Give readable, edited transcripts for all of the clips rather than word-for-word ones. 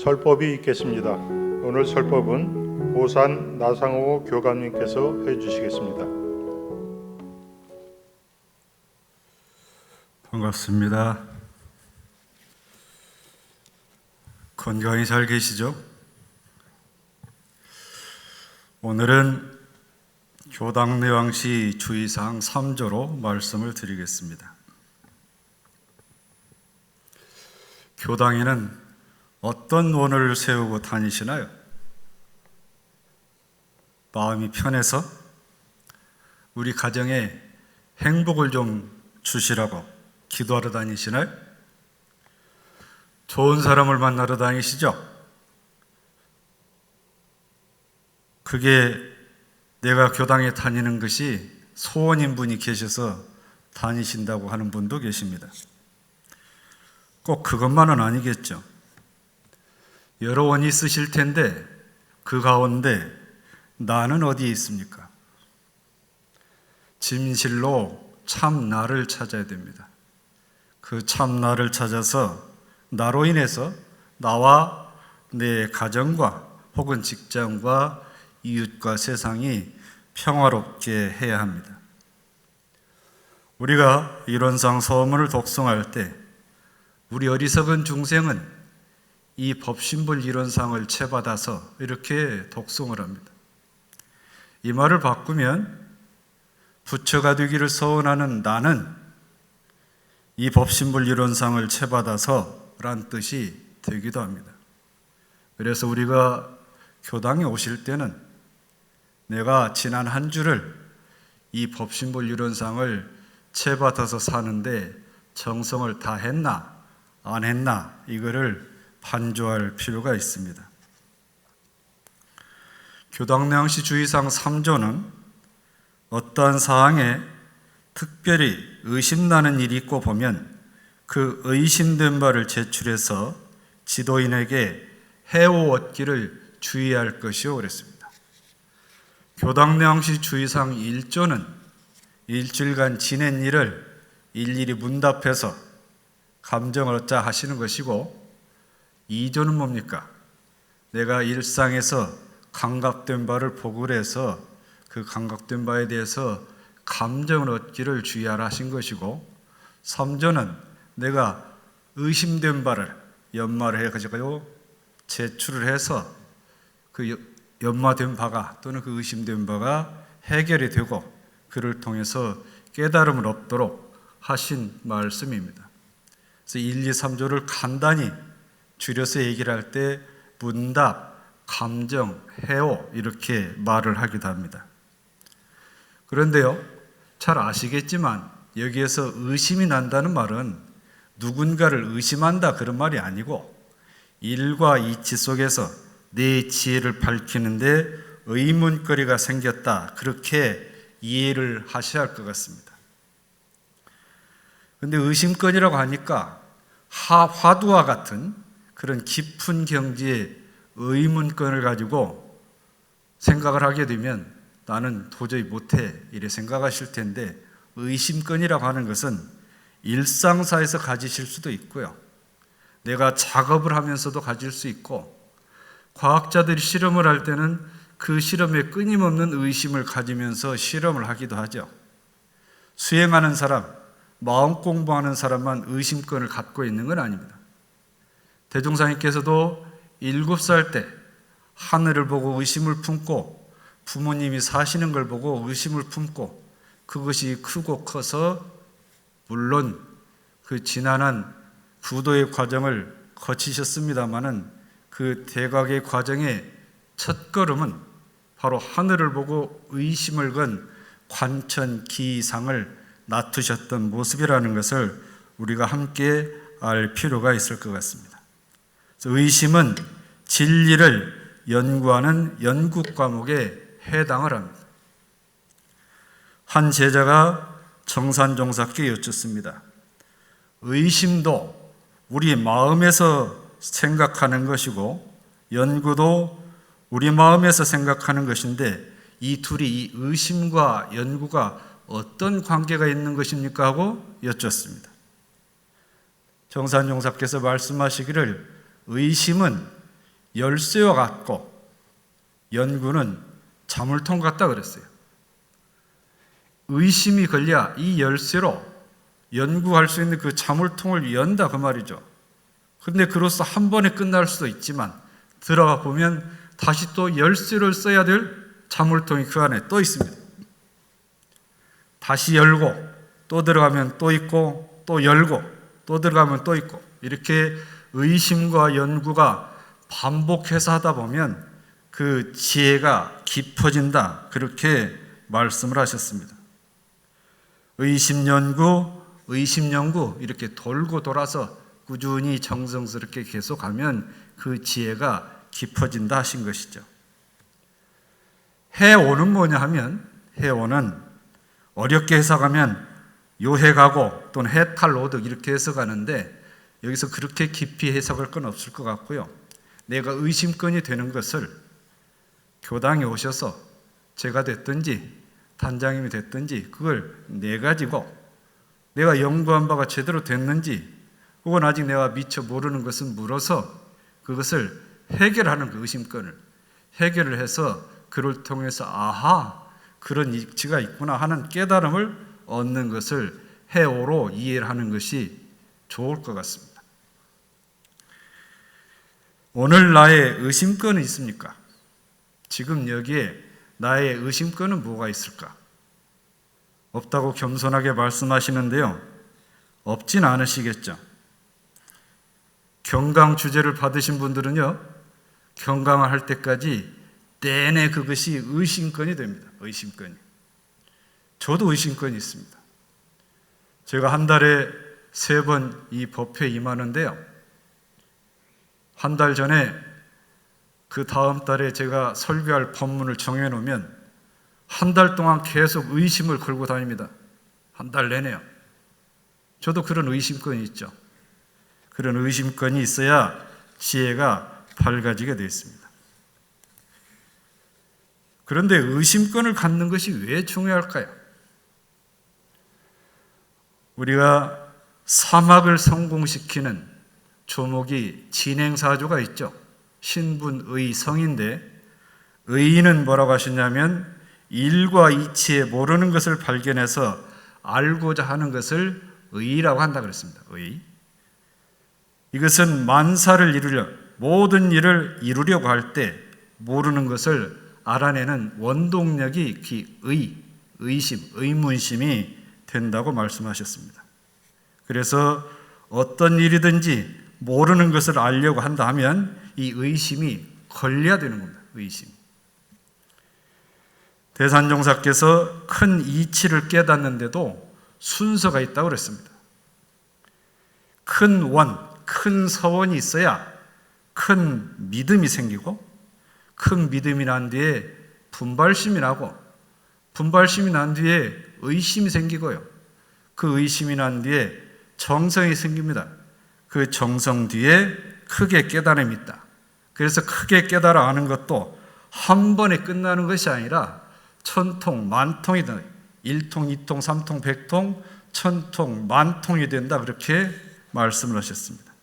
설법이 있겠습니다. 오늘 설법은 보산 나상호 교감님께서 해주시겠습니다. 반갑습니다. 건강히 잘 계시죠? 오늘은 교당내왕시 주의사항 3조로 말씀을 드리겠습니다. 교당에는 어떤 원을 세우고 다니시나요? 마음이 편해서 우리 가정에 행복을 좀 주시라고 기도하러 다니시나요? 좋은 사람을 만나러 다니시죠? 그게 내가 교당에 다니는 것이 소원인 분이 계셔서 다니신다고 하는 분도 계십니다. 꼭 그것만은 아니겠죠. 여러 원이 있으실 텐데 그 가운데 나는 어디에 있습니까? 진실로 참 나를 찾아야 됩니다. 그 참 나를 찾아서 나로 인해서 나와 내 가정과 혹은 직장과 이웃과 세상이 평화롭게 해야 합니다. 우리가 이론상 서문을 독송할 때 우리 어리석은 중생은 이 법신불 이론상을 채받아서 이렇게 독송을 합니다. 이 말을 바꾸면 부처가 되기를 서원하는 나는 이 법신불 이론상을 채받아서 란 뜻이 되기도 합니다. 그래서 우리가 교당에 오실 때는 내가 지난 한 주를 이 법신불 이론상을 채받아서 사는데 정성을 다했나 안 했나 이거를 판조할 필요가 있습니다. 교당내왕시 주의사항 3조는 어떠한 사항에 특별히 의심나는 일이 있고 보면 그 의심된 바를 제출해서 지도인에게 해오 얻기를 주의할 것이요 그랬습니다. 교당내왕시 주의사항 1조는 일주일간 지낸 일을 일일이 문답해서 감정을 얻자 하시는 것이고 2조는 뭡니까? 내가 일상에서 감각된 바를 보고를 해서 그 감각된 바에 대해서 감정을 얻기를 주의하라 하신 것이고 3조는 내가 의심된 바를 연마를 해가지고 제출을 해서 그 연마된 바가 또는 그 의심된 바가 해결이 되고 그를 통해서 깨달음을 얻도록 하신 말씀입니다. 그래서 1, 2, 3조를 간단히 줄여서 얘기를 할 때 문답, 감정, 해오 이렇게 말을 하기도 합니다. 그런데요, 잘 아시겠지만 여기에서 의심이 난다는 말은 누군가를 의심한다 그런 말이 아니고 일과 이치 속에서 내 지혜를 밝히는데 의문거리가 생겼다 그렇게 이해를 하셔야 할 것 같습니다. 그런데 의심거리라고 하니까 화두와 같은 그런 깊은 경지의 의문권을 가지고 생각을 하게 되면 나는 도저히 못해 이래 생각하실 텐데 의심권이라고 하는 것은 일상사에서 가지실 수도 있고요. 내가 작업을 하면서도 가질 수 있고 과학자들이 실험을 할 때는 그 실험에 끊임없는 의심을 가지면서 실험을 하기도 하죠. 수행하는 사람, 마음 공부하는 사람만 의심권을 갖고 있는 건 아닙니다. 대종사님께서도 7살 때 하늘을 보고 의심을 품고 부모님이 사시는 걸 보고 의심을 품고 그것이 크고 커서 물론 그 지난한 구도의 과정을 거치셨습니다마는 그 대각의 과정의 첫 걸음은 바로 하늘을 보고 의심을 건 관천기상을 낳으셨던 모습이라는 것을 우리가 함께 알 필요가 있을 것 같습니다. 의심은 진리를 연구하는 연구 과목에 해당을 합니다. 한 제자가 정산종사께 여쭙습니다. 의심도 우리 마음에서 생각하는 것이고 연구도 우리 마음에서 생각하는 것인데 이 둘이 이 의심과 연구가 어떤 관계가 있는 것입니까? 하고 여쭙습니다. 정산종사께서 말씀하시기를 의심은 열쇠와 같고 연구는 자물통 같다 그랬어요. 의심이 걸려 이 열쇠로 연구할 수 있는 그 자물통을 연다 그 말이죠. 그런데 그로써 한 번에 끝날 수도 있지만 들어가 보면 다시 또 열쇠를 써야 될 자물통이 그 안에 또 있습니다. 다시 열고 또 들어가면 또 있고 또 열고 또 들어가면 또 있고 이렇게 의심과 연구가 반복해서 하다 보면 그 지혜가 깊어진다 그렇게 말씀을 하셨습니다. 의심 연구 이렇게 돌고 돌아서 꾸준히 정성스럽게 계속하면 그 지혜가 깊어진다 하신 것이죠. 해오는 뭐냐 하면 해오는 어렵게 해석하면 요해가고 또는 해탈오득 이렇게 해석하는데 여기서 그렇게 깊이 해석할 건 없을 것 같고요. 내가 의심건이 되는 것을 교당에 오셔서 제가 됐든지 단장님이 됐든지 그걸 내 가지고 내가 연구한 바가 제대로 됐는지 혹은 아직 내가 미처 모르는 것은 물어서 그것을 해결하는 그 의심건을 해결을 해서 그를 통해서 아하 그런 이치가 있구나 하는 깨달음을 얻는 것을 해오로 이해를 하는 것이 좋을 것 같습니다. 오늘 나의 의심건은 있습니까? 지금 여기에 나의 의심건은 뭐가 있을까? 없다고 겸손하게 말씀하시는데요. 없진 않으시겠죠. 경강 주제를 받으신 분들은요. 경강을 할 때까지 내내 그것이 의심건이 됩니다. 의심건이. 저도 의심건이 있습니다. 제가 한 달에 3번 이 법회에 임하는데요. 한 달 전에 그 다음 달에 제가 설교할 법문을 정해놓으면 한 달 동안 계속 의심을 걸고 다닙니다. 한 달 내내요. 저도 그런 의심건이 있죠. 그런 의심건이 있어야 지혜가 밝아지게 되어 있습니다. 그런데 의심건을 갖는 것이 왜 중요할까요? 우리가 사막을 성공시키는 조목이 진행사조가 있죠. 신분의 성인데 의인은 뭐라고 하셨냐면 일과 이치에 모르는 것을 발견해서 알고자 하는 것을 의라고 한다 그랬습니다. 의. 이것은 만사를 이루려 모든 일을 이루려고 할 때 모르는 것을 알아내는 원동력이 의심, 의문심이 된다고 말씀하셨습니다. 그래서 어떤 일이든지 모르는 것을 알려고 한다 하면 이 의심이 걸려야 되는 겁니다. 의심. 대산종사께서 큰 이치를 깨닫는데도 순서가 있다고 그랬습니다. 큰 원, 큰 서원이 있어야 큰 믿음이 생기고 큰 믿음이 난 뒤에 분발심이 나고 분발심이 난 뒤에 의심이 생기고요. 그 의심이 난 뒤에 정성이 생깁니다. 그 정성 뒤에 크게 깨달음이 있다. 그래서 크게 깨달아 아는 것도 한 번에 끝나는 것이 아니라 천통, 만통이다. 1통, 2통, 3통, 100통, 천통, 만통이 된다. 그렇게 말씀을 하셨습니다.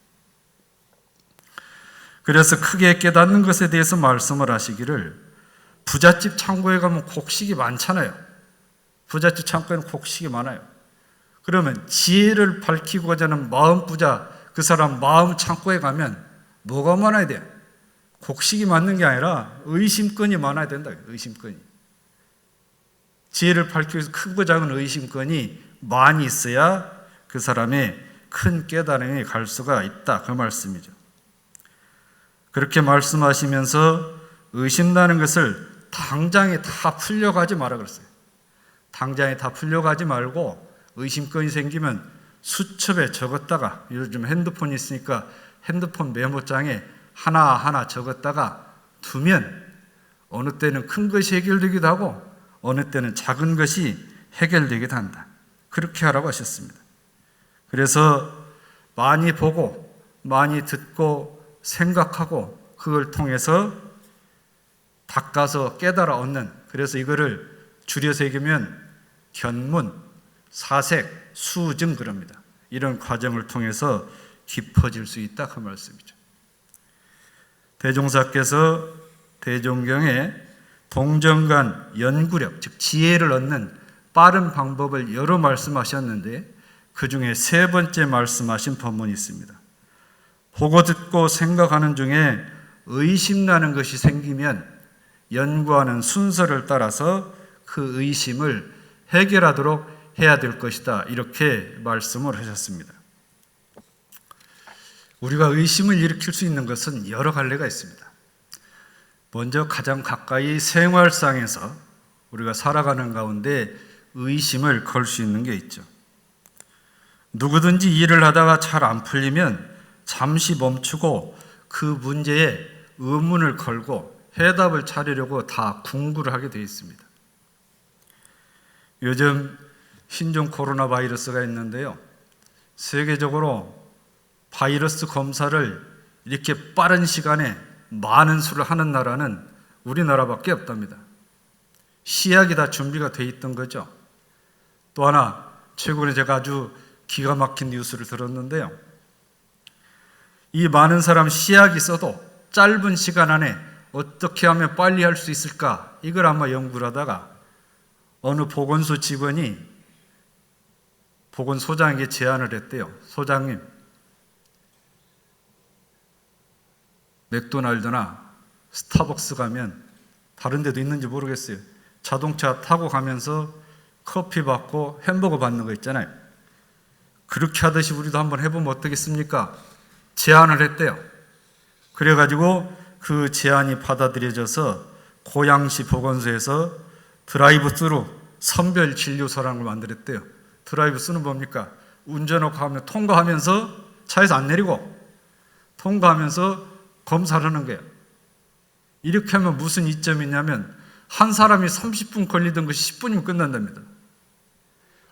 그래서 크게 깨닫는 것에 대해서 말씀을 하시기를 부잣집 창고에 가면 곡식이 많잖아요. 부잣집 창고에는 곡식이 많아요. 그러면 지혜를 밝히고자 하는 마음 부자 그 사람 마음 창고에 가면 뭐가 많아야 돼요? 곡식이 많는 게 아니라 의심건이 많아야 된다. 의심건이. 지혜를 밝히기 위해서 크고 작은 의심건이 많이 있어야 그 사람의 큰 깨달음이 갈 수가 있다. 그 말씀이죠. 그렇게 말씀하시면서 의심나는 것을 당장에 다 풀려가지 마라 그랬어요. 당장에 다 풀려가지 말고 의심건이 생기면 수첩에 적었다가 요즘 핸드폰이 있으니까 핸드폰 메모장에 하나하나 적었다가 두면 어느 때는 큰 것이 해결되기도 하고 어느 때는 작은 것이 해결되기도 한다. 그렇게 하라고 하셨습니다. 그래서 많이 보고 많이 듣고 생각하고 그걸 통해서 닦아서 깨달아 얻는 그래서 이거를 줄여서 얘기하면 견문, 사색, 수증 그럽니다. 이런 과정을 통해서 깊어질 수 있다 그 말씀이죠. 대종사께서 대종경에 동정간 연구력, 즉 지혜를 얻는 빠른 방법을 여러 말씀하셨는데 그 중에 세 번째 말씀하신 본문이 있습니다. 보고 듣고 생각하는 중에 의심나는 것이 생기면 연구하는 순서를 따라서 그 의심을 해결하도록 해야 될 것이다. 이렇게 말씀을 하셨습니다. 우리가 의심을 일으킬 수 있는 것은 여러 갈래가 있습니다. 먼저 가장 가까이 생활상에서 우리가 살아가는 가운데 의심을 걸 수 있는 게 있죠. 누구든지 일을 하다가 잘 안 풀리면 잠시 멈추고 그 문제에 의문을 걸고 해답을 찾으려고 다 궁구를 하게 되어 있습니다. 요즘 신종 코로나 바이러스가 있는데요. 세계적으로 바이러스 검사를 이렇게 빠른 시간에 많은 수를 하는 나라는 우리나라밖에 없답니다. 시약이 다 준비가 돼 있던 거죠. 또 하나, 최근에 제가 아주 기가 막힌 뉴스를 들었는데요. 이 많은 사람 시약이 있어도 짧은 시간 안에 어떻게 하면 빨리 할 수 있을까? 이걸 아마 연구를 하다가 어느 보건소 직원이 보건소장에게 제안을 했대요. 소장님, 맥도날드나 스타벅스 가면 다른 데도 있는지 모르겠어요. 자동차 타고 가면서 커피 받고 햄버거 받는 거 있잖아요. 그렇게 하듯이 우리도 한번 해보면 어떻겠습니까? 제안을 했대요. 그래가지고 그 제안이 받아들여져서 고양시 보건소에서 드라이브스루 선별 진료소라는 걸 만들었대요. 드라이브스루는 뭡니까? 운전하고 하면 통과하면서 차에서 안 내리고 통과하면서 검사를 하는 거예요. 이렇게 하면 무슨 이점이 있냐면 한 사람이 30분 걸리던 것이 10분이면 끝난답니다.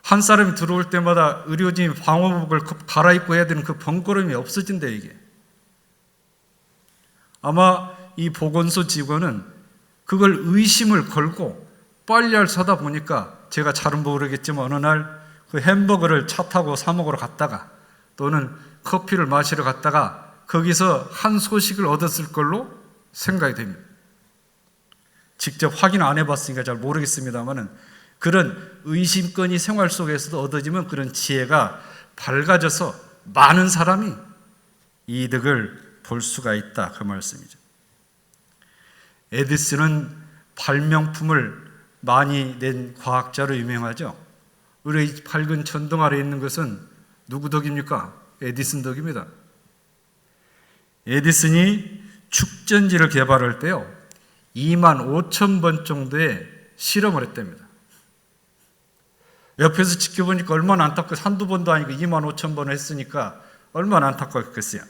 한 사람이 들어올 때마다 의료진이 방호복을 갈아입고 해야 되는 그 번거로움이 없어진다 이게. 아마 이 보건소 직원은 그걸 의심을 걸고 빨리 할 서다 보니까 제가 잘은 모르겠지만 어느 날 그 햄버거를 차 타고 사 먹으러 갔다가 또는 커피를 마시러 갔다가 거기서 한 소식을 얻었을 걸로 생각이 됩니다. 직접 확인 안 해봤으니까 잘 모르겠습니다만은 그런 의심권이 생활 속에서도 얻어지면 그런 지혜가 밝아져서 많은 사람이 이득을 볼 수가 있다. 그 말씀이죠. 에디슨은 발명품을 많이 낸 과학자로 유명하죠. 우리 밝은 천둥 아래에 있는 것은 누구 덕입니까? 에디슨 덕입니다. 에디슨이 축전지를 개발할 때요 25,000번 정도의 실험을 했답니다. 옆에서 지켜보니까 얼마나 안타깝고 한두 번도 아니고 25,000번을 했으니까 얼마나 안타깝겠어요.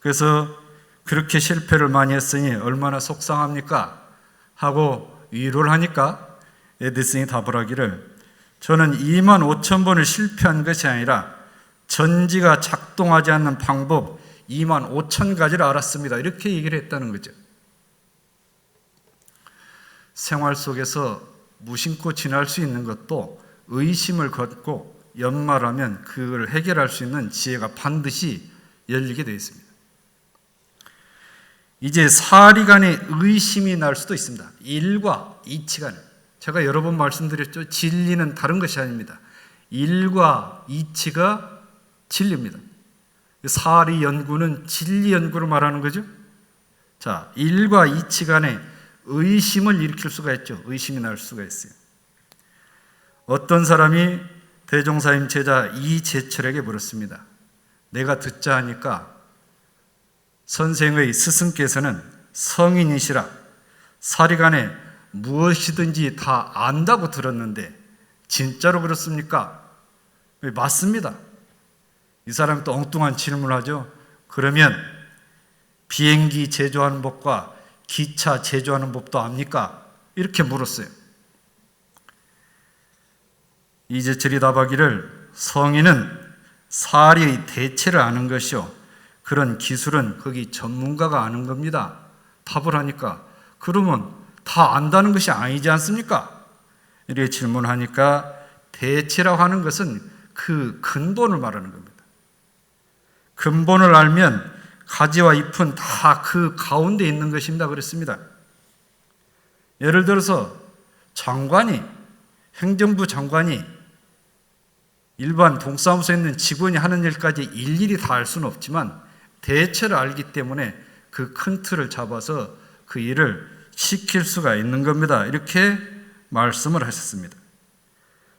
그래서 그렇게 실패를 많이 했으니 얼마나 속상합니까? 하고 위로를 하니까 에디슨이 답을 하기를 저는 25,000번을 실패한 것이 아니라 전지가 작동하지 않는 방법 25,000가지를 알았습니다. 이렇게 얘기를 했다는 거죠. 생활 속에서 무심코 지날 수 있는 것도 의심을 걷고 연말하면 그걸 해결할 수 있는 지혜가 반드시 열리게 되어 있습니다. 이제 사리 간에 의심이 날 수도 있습니다. 일과 이치 간에. 제가 여러 번 말씀드렸죠. 진리는 다른 것이 아닙니다. 일과 이치가 진리입니다. 사리 연구는 진리 연구를 말하는 거죠. 자, 일과 이치 간에 의심을 일으킬 수가 있죠. 의심이 날 수가 있어요. 어떤 사람이 대종사님 제자 이재철에게 물었습니다. 내가 듣자 하니까 선생의 스승께서는 성인이시라 사리간에 무엇이든지 다 안다고 들었는데 진짜로 그렇습니까? 맞습니다. 이 사람이 또 엉뚱한 질문을 하죠. 그러면 비행기 제조하는 법과 기차 제조하는 법도 압니까? 이렇게 물었어요. 이재철이 답하기를 성인은 사리의 대체를 아는 것이요 그런 기술은 거기 전문가가 아는 겁니다. 답을 하니까 그러면 다 안다는 것이 아니지 않습니까? 이렇게 질문하니까 대체라고 하는 것은 그 근본을 말하는 겁니다. 근본을 알면 가지와 잎은 다 그 가운데 있는 것입니다. 그랬습니다. 예를 들어서 장관이, 행정부 장관이 일반 동사무소에 있는 직원이 하는 일까지 일일이 다 알 수는 없지만 대체를 알기 때문에 그 큰 틀을 잡아서 그 일을 시킬 수가 있는 겁니다. 이렇게 말씀을 하셨습니다.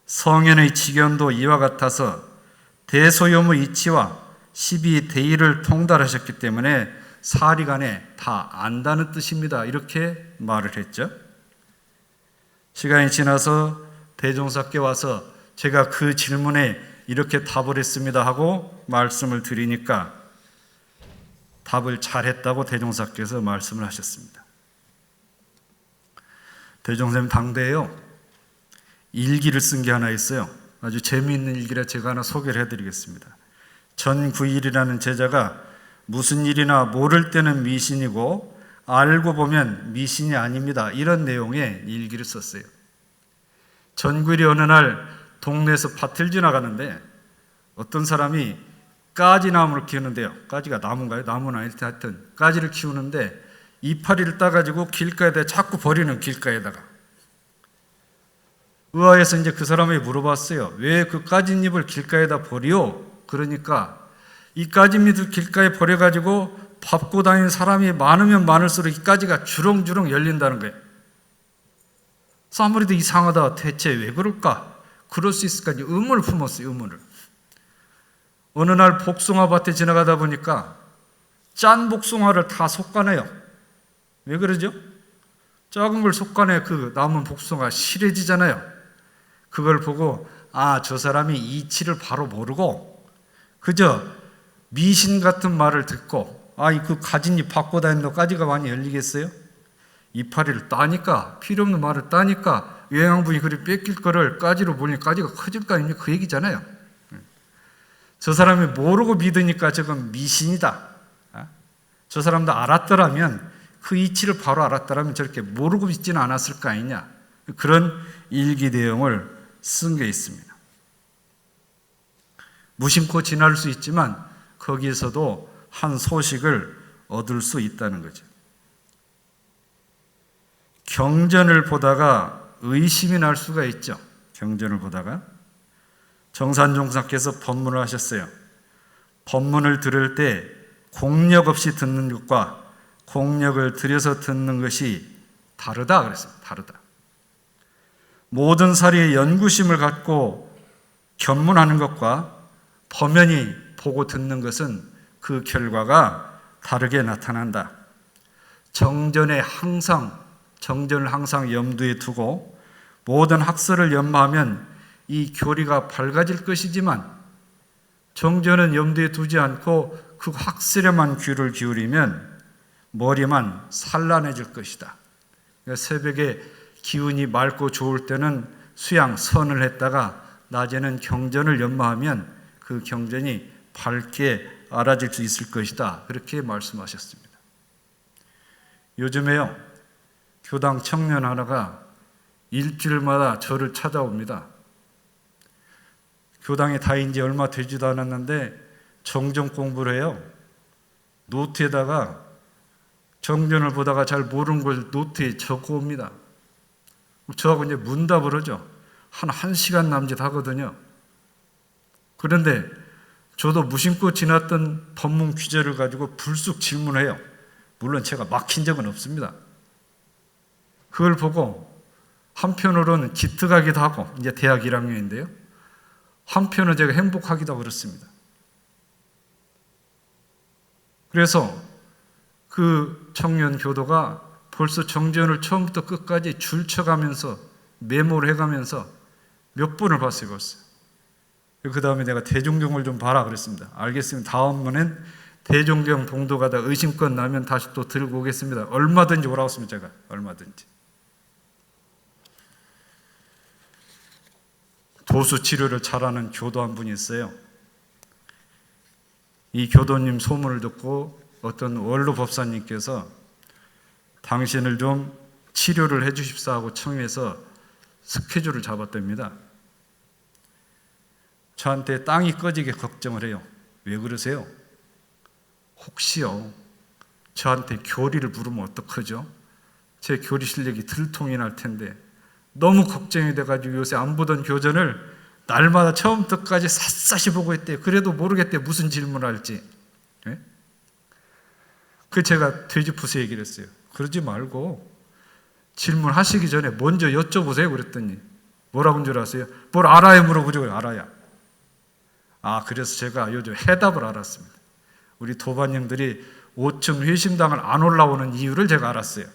성현의 직연도 이와 같아서 대소염의 이치와 12대의를 통달하셨기 때문에 사리간에 다 안다는 뜻입니다. 이렇게 말을 했죠. 시간이 지나서 대종사께 와서 제가 그 질문에 이렇게 답을 했습니다 하고 말씀을 드리니까 답을 잘했다고 대종사께서 말씀을 하셨습니다. 대종사님 당대에요, 일기를 쓴 게 하나 있어요. 아주 재미있는 일기라 제가 하나 소개를 해드리겠습니다. 전구일이라는 제자가 무슨 일이나 모를 때는 미신이고 알고 보면 미신이 아닙니다, 이런 내용의 일기를 썼어요. 전구일이 어느 날 동네에서 밭을 지나가는데 어떤 사람이 까지나무를 키우는데요. 까지가 나무인가요? 나무는 아닐 때 하여튼 까지를 키우는데 이파리를 따가지고 길가에다 자꾸 버리는, 길가에다가. 의아해서 이제 그 사람이 물어봤어요. 왜 그 까짓잎을 길가에다 버려? 그러니까 이 까짓잎을 길가에 버려가지고 밟고 다니는 사람이 많으면 많을수록 이 까지가 주렁주렁 열린다는 거예요. 그래서 아무래도 이상하다. 대체 왜 그럴까? 그럴 수 있을까? 의문을 품었어요. 의문을. 어느 날 복숭아 밭에 지나가다 보니까 짠 복숭아를 다 솎아내요. 왜 그러죠? 작은 걸 솎아내 그 남은 복숭아가 실해지잖아요. 그걸 보고 저 사람이 이치를 바로 모르고 그저 미신 같은 말을 듣고 그 가진잎 받고 다니는 까지가 많이 열리겠어요? 이파리를 따니까, 필요 없는 말을 따니까 영양분이 그리 뺏길 거를 까지로 보니 까지가 커질 거 아닙니까? 그 얘기잖아요. 저 사람이 모르고 믿으니까 저건 미신이다. 저 사람도 알았더라면, 그 이치를 바로 알았더라면 저렇게 모르고 믿지는 않았을 거 아니냐. 그런 일기 내용을 쓴 게 있습니다. 무심코 지날 수 있지만 거기에서도 한 소식을 얻을 수 있다는 거죠. 경전을 보다가 의심이 날 수가 있죠. 경전을 보다가. 정산종사께서 법문을 하셨어요. 법문을 들을 때 공력 없이 듣는 것과 공력을 들여서 듣는 것이 다르다 그랬어요. 다르다. 모든 사리의 연구심을 갖고 견문하는 것과 범연히 보고 듣는 것은 그 결과가 다르게 나타난다. 정전을 항상 염두에 두고 모든 학설을 연마하면 이 교리가 밝아질 것이지만 정전은 염두에 두지 않고 그 학설에만 귀를 기울이면 머리만 산란해질 것이다. 그러니까 새벽에 기운이 맑고 좋을 때는 수양, 선을 했다가 낮에는 경전을 연마하면 그 경전이 밝게 알아질 수 있을 것이다. 그렇게 말씀하셨습니다. 요즘에요, 교당 청년 하나가 일주일마다 저를 찾아옵니다. 교당에 다닌 지 얼마 되지도 않았는데 정정 공부를 해요. 노트에다가 정전을 보다가 잘 모르는 걸 노트에 적어 옵니다. 저하고 이제 문답을 하죠. 한 1시간 남짓 하거든요. 그런데 저도 무심코 지났던 법문 귀절을 가지고 불쑥 질문해요. 물론 제가 막힌 적은 없습니다. 그걸 보고 한편으로는 기특하기도 하고, 이제 대학 1학년인데요. 한편은 제가 행복하기도 하고 그렇습니다. 그래서 그 청년 교도가 벌써 정전을 처음부터 끝까지 줄쳐가면서 메모를 해가면서 몇 번을 봤어요, 벌써. 그 다음에 내가 대종경을 좀 봐라 그랬습니다. 알겠습니다. 다음번엔 대종경 봉도가다 의심껏 나면 다시 또 들고 오겠습니다. 얼마든지 오라고 했습니다, 제가. 얼마든지. 도수 치료를 잘하는 교도 한 분이 있어요. 이 교도님 소문을 듣고 어떤 원로 법사님께서 당신을 좀 치료를 해 주십사 하고 청해서 스케줄을 잡았답니다. 저한테 땅이 꺼지게 걱정을 해요. 왜 그러세요? 혹시요 저한테 교리를 물으면 어떡하죠? 제 교리 실력이 들통이 날 텐데 너무 걱정이 돼가지고 요새 안 보던 교전을 날마다 처음부터까지 샅샅이 보고 있대요. 그래도 모르겠대요. 무슨 질문을 할지. 예? 그 제가 되짚어서 얘기를 했어요. 그러지 말고 질문하시기 전에 먼저 여쭤보세요. 그랬더니 뭐라고 한 줄 아세요? 뭘 알아야 물어보죠. 알아야. 그래서 제가 요즘 해답을 알았습니다. 우리 도반님들이 5층 회심당을 안 올라오는 이유를 제가 알았어요.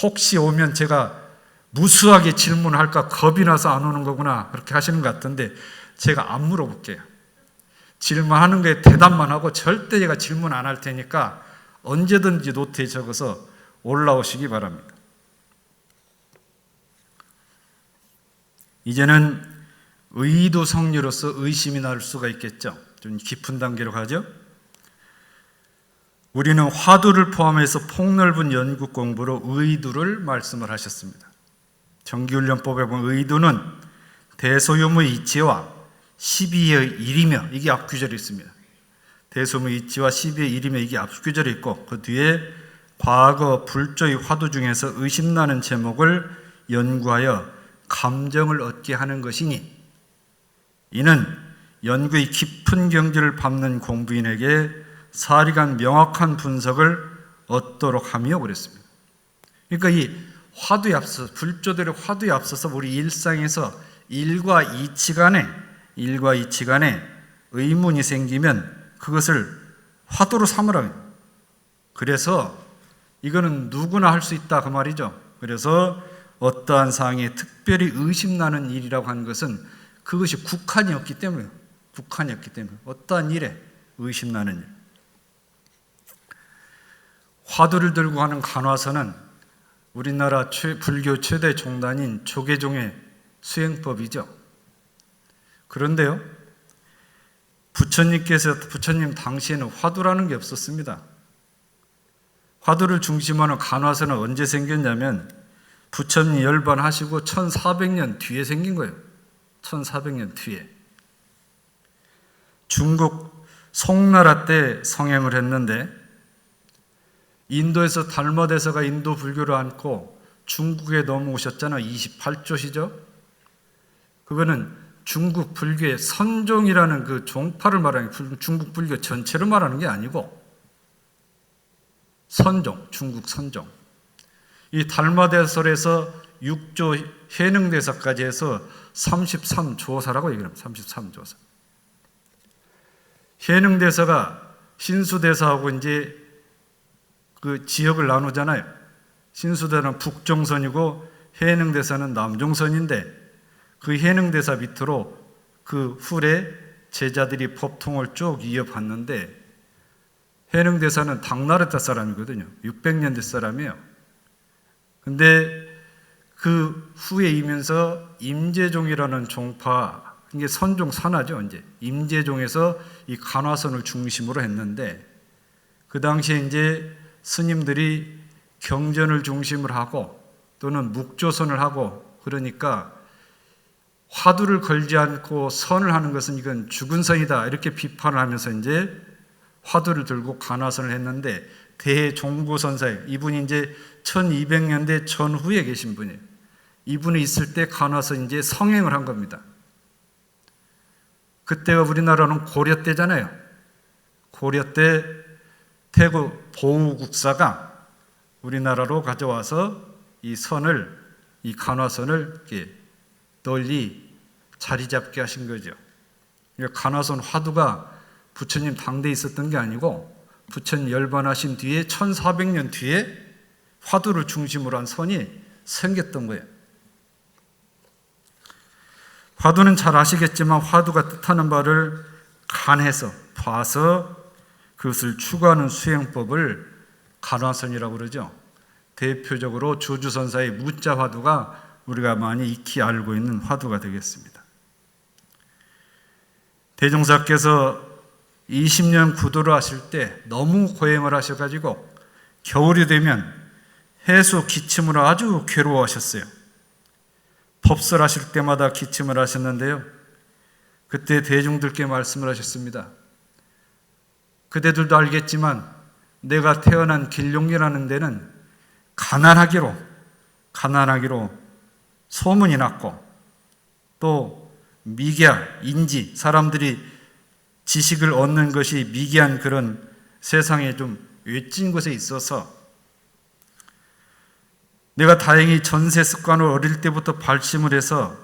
혹시 오면 제가 무수하게 질문할까 겁이 나서 안 오는 거구나 그렇게 하시는 것 같은데 제가 안 물어볼게요. 질문하는 거에 대답만 하고 절대 제가 질문 안 할 테니까 언제든지 노트에 적어서 올라오시기 바랍니다. 이제는 의도 성리로서 의심이 날 수가 있겠죠. 좀 깊은 단계로 가죠. 우리는 화두를 포함해서 폭넓은 연구 공부로 의도를 말씀을 하셨습니다. 정기훈련법에 보면 의도는 대소유무의 이치와 시비의 일이며 이게 앞규절이 있습니다. 대소유무의 이치와 시비의 일이며 이게 앞규절이 있고 그 뒤에 과거 불조의 화두 중에서 의심나는 제목을 연구하여 감정을 얻게 하는 것이니 이는 연구의 깊은 경지를 밟는 공부인에게 사리간 명확한 분석을 얻도록 하며 그랬습니다. 그러니까 이 화두에 앞서서 불조들의 화두에 앞서서 우리 일상에서 일과 이치 간에 의문이 생기면 그것을 화두로 삼으라. 그래서 이거는 누구나 할 수 있다 그 말이죠. 그래서 어떠한 사항에 특별히 의심나는 일이라고 하는 것은 그것이 국한이었기 때문에 어떠한 일에 의심나는 일. 화두를 들고 가는 간화서는 우리나라 불교 최대 종단인 조계종의 수행법이죠. 그런데요, 부처님 당시에는 화두라는 게 없었습니다. 화두를 중심하는 간화서는 언제 생겼냐면 부처님이 열반하시고 1400년 뒤에 생긴 거예요. 1400년 뒤에. 중국 송나라 때 성행을 했는데 인도에서 달마대사가 인도 불교를 안고 중국에 넘어오셨잖아요. 28조시죠. 그거는 중국 불교의 선종이라는 그 종파를 말하는 중국 불교 전체를 말하는 게 아니고 선종, 중국 선종. 이 달마대설에서 6조 해능대사까지 해서 33조사라고 얘기합니다. 33조사. 해능대사가 신수대사하고 이제 그 지역을 나누잖아요. 신수대사는 북종선이고 해능대사는 남종선인데 그 해능대사 밑으로 그 후에 제자들이 법통을 쭉 이어봤는데 해능대사는 당나라대 사람이거든요. 600년대 사람이에요. 근데 그 후에 이면서 임재종이라는 종파, 이게 선종 산하죠. 이제 임재종에서 이 간화선을 중심으로 했는데 그 당시에 이제 스님들이 경전을 중심으로 하고 또는 묵조선을 하고 그러니까 화두를 걸지 않고 선을 하는 것은 이건 죽은 선이다 이렇게 비판을 하면서 이제 화두를 들고 간화선을 했는데 대종고선사에 이분이 이제 1200년대 전후에 계신 분이에요. 이분이 있을 때 간화선 이제 성행을 한 겁니다. 그때가 우리나라는 고려 때잖아요. 고려 때 태국 보우국사가 우리나라로 가져와서 이 선을, 이 간화선을 이렇게 널리 자리 잡게 하신 거죠. 간화선 화두가 부처님 당대에 있었던 게 아니고 부처님 열반하신 뒤에 1400년 뒤에 화두를 중심으로 한 선이 생겼던 거예요. 화두는 잘 아시겠지만 화두가 뜻하는 바를 간해서 봐서 그것을 추구하는 수행법을 간화선이라고 그러죠. 대표적으로 조주선사의 무자 화두가 우리가 많이 익히 알고 있는 화두가 되겠습니다. 대종사께서 20년 구도를 하실 때 너무 고행을 하셔가지고 겨울이 되면 해수 기침으로 아주 괴로워하셨어요. 법설하실 때마다 기침을 하셨는데요. 그때 대중들께 말씀을 하셨습니다. 그대들도 알겠지만 내가 태어난 길룡리라는 데는 가난하기로 소문이 났고, 또 미개한 인지, 사람들이 지식을 얻는 것이 미개한 그런 세상에 좀 외진 곳에 있어서 내가 다행히 전세 습관을 어릴 때부터 발심을 해서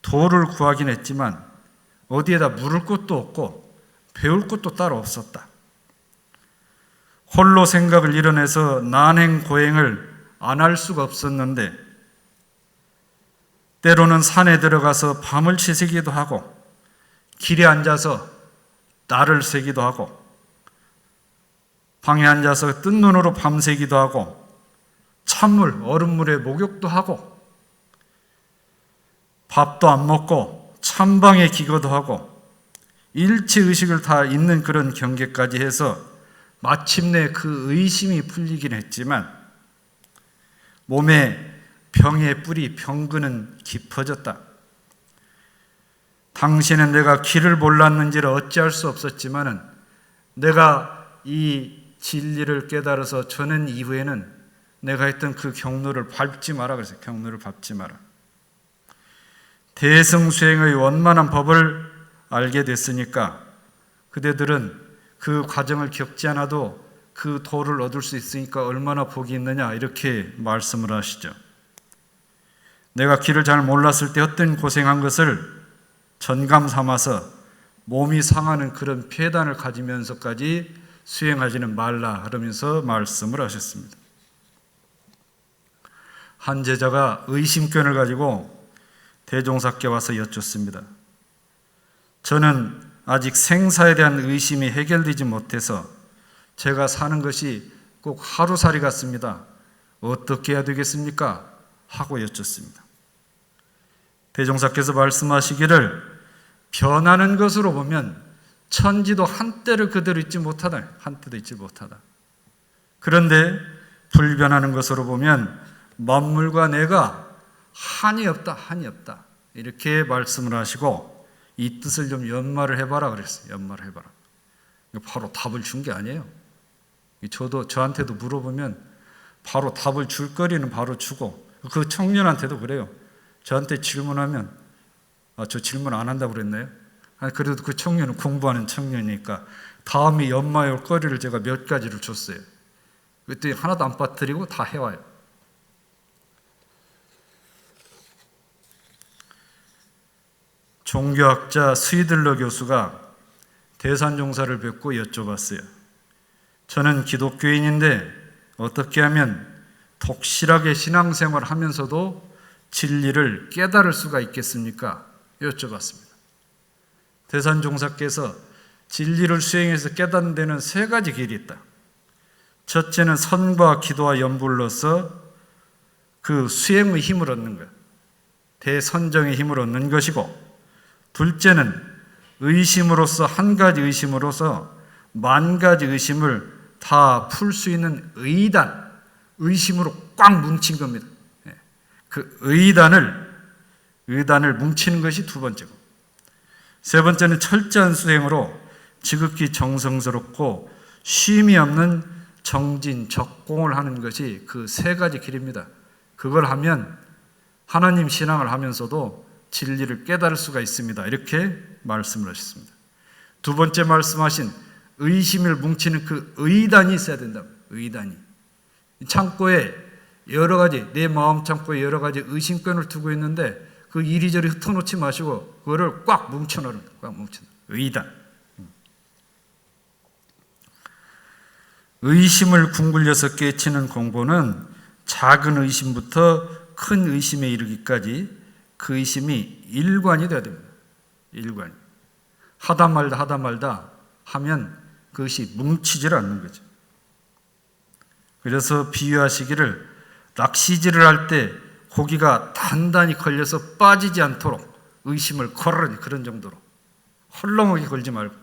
도를 구하긴 했지만 어디에다 물을 곳도 없고 배울 곳도 따로 없었다. 홀로 생각을 이뤄내서 난행 고행을 안 할 수가 없었는데, 때로는 산에 들어가서 밤을 새기도 하고 길에 앉아서 날을 새기도 하고 방에 앉아서 뜬 눈으로 밤새기도 하고 찬물, 얼음물에 목욕도 하고 밥도 안 먹고 찬방에 기거도 하고 일체의식을 다 잊는 그런 경계까지 해서 마침내 그 의심이 풀리긴 했지만 몸에 병의 뿌리, 병근은 깊어졌다. 당시에는 내가 길을 몰랐는지를 어찌할 수 없었지만은 내가 이 진리를 깨달아서 전한 이후에는 내가 했던 그 경로를 밟지 마라 그랬어요. 경로를 밟지 마라. 대승수행의 원만한 법을 알게 됐으니까 그대들은 그 과정을 겪지 않아도 그 도를 얻을 수 있으니까 얼마나 복이 있느냐, 이렇게 말씀을 하시죠. 내가 길을 잘 몰랐을 때 헛된 고생한 것을 전감 삼아서 몸이 상하는 그런 폐단을 가지면서까지 수행하지는 말라 하면서 말씀을 하셨습니다. 한 제자가 의심견을 가지고 대종사께 와서 여쭙습니다. 저는 아직 생사에 대한 의심이 해결되지 못해서 제가 사는 것이 꼭 하루살이 같습니다. 어떻게 해야 되겠습니까? 하고 여쭙습니다. 대종사께서 말씀하시기를 변하는 것으로 보면 천지도 한때를 그대로 있지 못하다. 한때도 있지 못하다. 그런데 불변하는 것으로 보면 만물과 내가 한이 없다. 한이 없다. 이렇게 말씀을 하시고 이 뜻을 좀 연마를 해봐라 그랬어요. 연마를 해봐라. 바로 답을 준 게 아니에요. 저한테도 물어보면 바로 답을 줄 거리는 바로 주고, 그 청년한테도 그래요. 저한테 질문하면 저 질문 안 한다고 그랬나요? 그래도 그 청년은 공부하는 청년이니까 다음에 연마해 올 거리를 제가 몇 가지를 줬어요. 그랬더니 하나도 안 빠뜨리고 다 해와요. 종교학자 스위들러 교수가 대산종사를 뵙고 여쭤봤어요. 저는 기독교인인데 어떻게 하면 독실하게 신앙생활을 하면서도 진리를 깨달을 수가 있겠습니까? 여쭤봤습니다. 대산종사께서 진리를 수행해서 깨닫는 데는 세 가지 길이 있다. 첫째는 선과 기도와 연불로서 그 수행의 힘을 얻는 것, 대선정의 힘을 얻는 것이고, 둘째는 의심으로서, 한 가지 의심으로서 만 가지 의심을 다 풀 수 있는 의단, 의심으로 꽉 뭉친 겁니다. 그 의단을 뭉치는 것이 두 번째고, 세 번째는 철저한 수행으로 지극히 정성스럽고 쉼이 없는 정진, 적공을 하는 것이 그 세 가지 길입니다. 그걸 하면 하나님 신앙을 하면서도 진리를 깨달을 수가 있습니다. 이렇게 말씀을 하셨습니다. 두 번째 말씀하신 의심을 뭉치는 그 의단이 있어야 된다. 의단이. 창고에 여러 가지, 내 마음 창고에 여러 가지 의심권을 두고 있는데 그 이리저리 흩어놓지 마시고 그거를 꽉 뭉쳐놓는 거예요. 꽉 뭉쳐놓는 의단. 의심을 궁굴려서 깨치는 공부는 작은 의심부터 큰 의심에 이르기까지 그 의심이 일관이 돼야 됩니다. 일관이. 하다 말다 하면 그것이 뭉치질 않는 거죠. 그래서 비유하시기를 낚시질을 할 때 고기가 단단히 걸려서 빠지지 않도록 의심을 걸으니, 그런 정도로 헐렁하게 걸지 말고.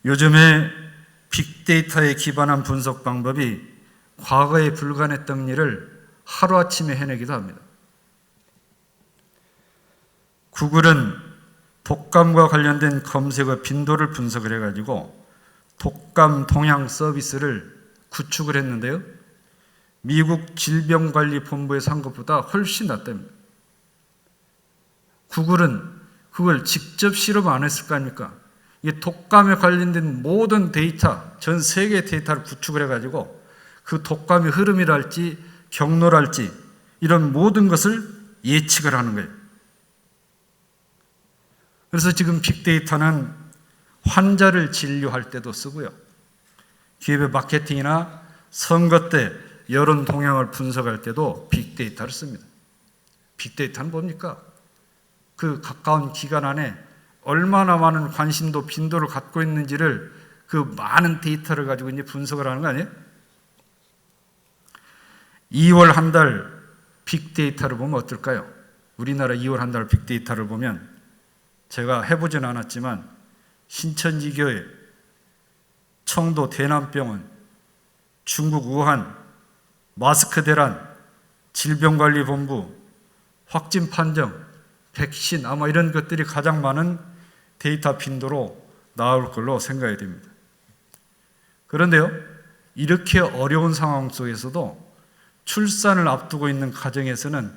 요즘에 빅데이터에 기반한 분석 방법이 과거에 불가능했던 일을 하루아침에 해내기도 합니다. 구글은 독감과 관련된 검색어 빈도를 분석을 해가지고 독감 동향 서비스를 구축을 했는데요. 미국 질병관리본부에서 한 것보다 훨씬 낫답니다. 구글은 그걸 직접 실험 안 했을 거 아닙니까? 이게 독감에 관련된 모든 데이터, 전 세계 데이터를 구축을 해가지고 그 독감의 흐름이랄지 경로랄지 이런 모든 것을 예측을 하는 거예요. 그래서 지금 빅데이터는 환자를 진료할 때도 쓰고요. 기업의 마케팅이나 선거 때 여론 동향을 분석할 때도 빅데이터를 씁니다. 빅데이터는 뭡니까? 그 가까운 기간 안에 얼마나 많은 관심도 빈도를 갖고 있는지를 그 많은 데이터를 가지고 이제 분석을 하는 거 아니에요? 2월 한 달 빅데이터를 보면 어떨까요? 우리나라 2월 한 달 빅데이터를 보면 제가 해보지는 않았지만 신천지교회, 청도 대남병원, 중국 우한, 마스크 대란, 질병관리본부, 확진 판정, 백신 아마 이런 것들이 가장 많은 데이터 빈도로 나올 걸로 생각이 됩니다. 그런데요, 이렇게 어려운 상황 속에서도 출산을 앞두고 있는 가정에서는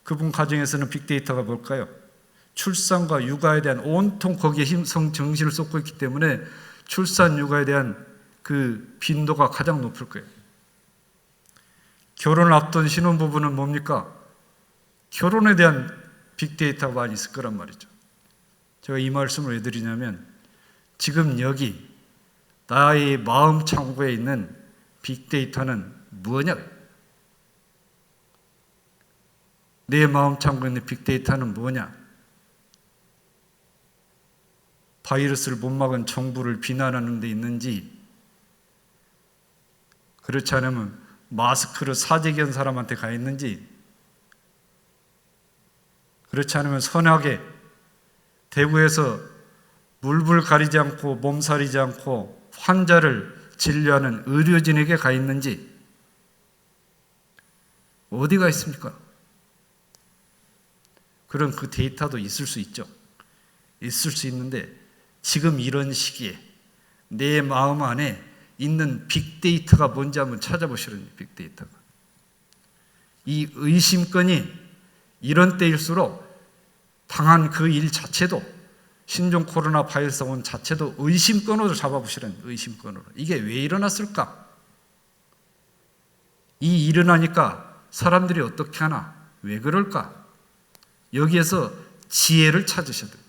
그분 가정에서는 빅데이터가 뭘까요? 출산과 육아에 대한 온통 거기에 정신을 쏟고 있기 때문에 출산 육아에 대한 그 빈도가 가장 높을 거예요. 결혼을 앞둔 신혼부부는 뭡니까? 결혼에 대한 빅데이터가 많이 있을 거란 말이죠. 제가 이 말씀을 왜 드리냐면 지금 여기 나의 마음 창고에 있는 빅데이터는 뭐냐? 내 마음 창고에 있는 빅데이터는 뭐냐? 바이러스를 못 막은 정부를 비난하는 데 있는지, 그렇지 않으면 마스크를 사재기 한 사람한테 가 있는지, 그렇지 않으면 선하게 대구에서 물불 가리지 않고 몸살이지 않고 환자를 진료하는 의료진에게 가 있는지 어디가 있습니까? 그런 그 데이터도 있을 수 있죠. 있을 수 있는데 지금 이런 시기에 내 마음 안에 있는 빅데이터가 뭔지 한번 찾아보시라는 빅데이터가. 이 의심권이 이런 때일수록 당한 그 일 자체도 신종 코로나 바이러스 온 자체도 의심권으로 잡아보시라는 의심권으로. 이게 왜 일어났을까? 이 일어나니까 사람들이 어떻게 하나? 왜 그럴까? 여기에서 지혜를 찾으셔야 됩니다.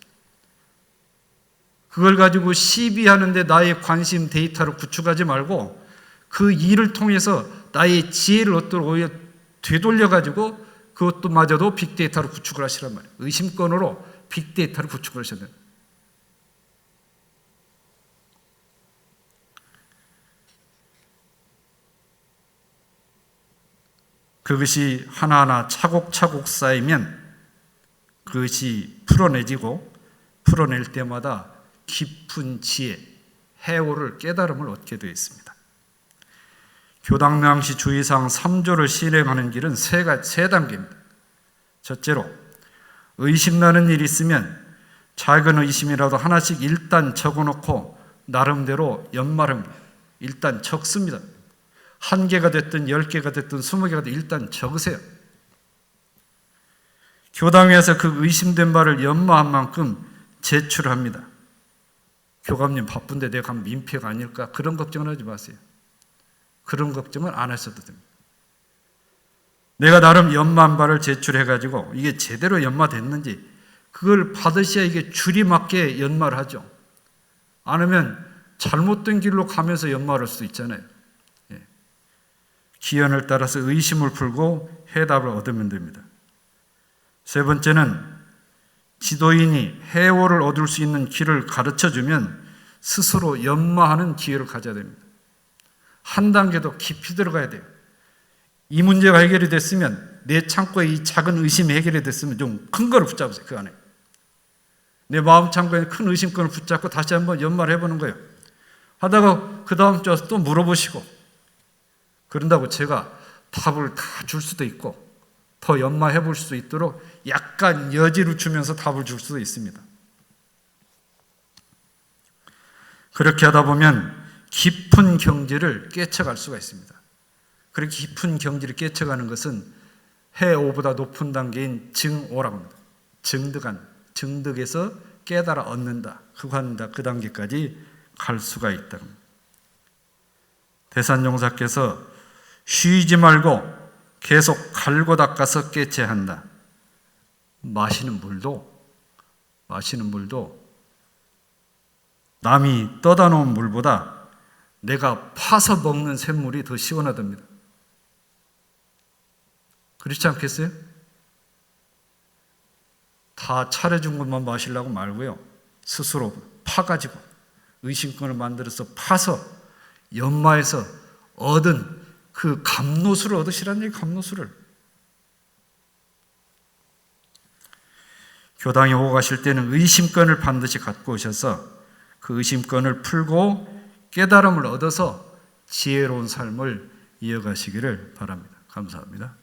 그걸 가지고 시비하는데 나의 관심 데이터를 구축하지 말고 그 일을 통해서 나의 지혜를 오히려 되돌려가지고 그것도 마저도 빅데이터로 구축을 하시란 말이에요. 의심권으로 빅데이터를 구축을 하셔야 돼요. 그것이 하나하나 차곡차곡 쌓이면 그것이 풀어낼 때마다 깊은 지혜, 해오를 깨달음을 얻게 되어 있습니다. 교당 명시 주의사항 3조를 실행하는 길은 세 단계입니다. 첫째로 의심나는 일이 있으면 작은 의심이라도 하나씩 일단 적어놓고 나름대로 연말합니다. 일단 적습니다. 1개가 됐든 10개가 됐든 20개가 됐든 일단 적으세요. 교당에서 그 의심된 바를 연마한 만큼 제출합니다. 교감님 바쁜데 내가 가면 민폐가 아닐까? 그런 걱정은 하지 마세요. 그런 걱정은 안 하셔도 됩니다. 내가 나름 연마한 바를 제출해가지고 이게 제대로 연마됐는지 그걸 받으셔야 이게 줄이 맞게 연마를 하죠. 안 하면 잘못된 길로 가면서 연마할 수도 있잖아요. 기연을 따라서 의심을 풀고 해답을 얻으면 됩니다. 세 번째는 지도인이 해오를 얻을 수 있는 길을 가르쳐주면 스스로 연마하는 기회를 가져야 됩니다. 한 단계 더 깊이 들어가야 돼요. 이 문제가 해결이 됐으면 내 창고에 이 작은 의심이 해결이 됐으면 좀 큰 거를 붙잡으세요. 그 안에. 내 마음 창고에 큰 의심권을 붙잡고 다시 한번 연마를 해보는 거예요. 하다가 그 다음 주에 또 물어보시고 그런다고 제가 답을 다 줄 수도 있고 더 연마해 볼 수 있도록 약간 여지를 주면서 답을 줄 수도 있습니다. 그렇게 하다 보면 깊은 경지를 깨쳐갈 수가 있습니다. 그렇게 깊은 경지를 깨쳐가는 것은 해오보다 높은 단계인 증오라고 합니다. 증득에서 깨달아 얻는다, 흑화한다, 그 단계까지 갈 수가 있다. 대산용사께서 쉬지 말고 계속 갈고 닦아서 깨쳐야 한다. 마시는 물도 남이 떠다 놓은 물보다 내가 파서 먹는 샘물이 더 시원하답니다. 그렇지 않겠어요? 다 차려준 것만 마시려고 말고요. 스스로 파가지고 의심권을 만들어서 파서 연마해서 얻은 그 감노수를 얻으시라는 얘기, 감노수를. 교당에 오고 가실 때는 의심권을 반드시 갖고 오셔서 그 의심권을 풀고 깨달음을 얻어서 지혜로운 삶을 이어가시기를 바랍니다. 감사합니다.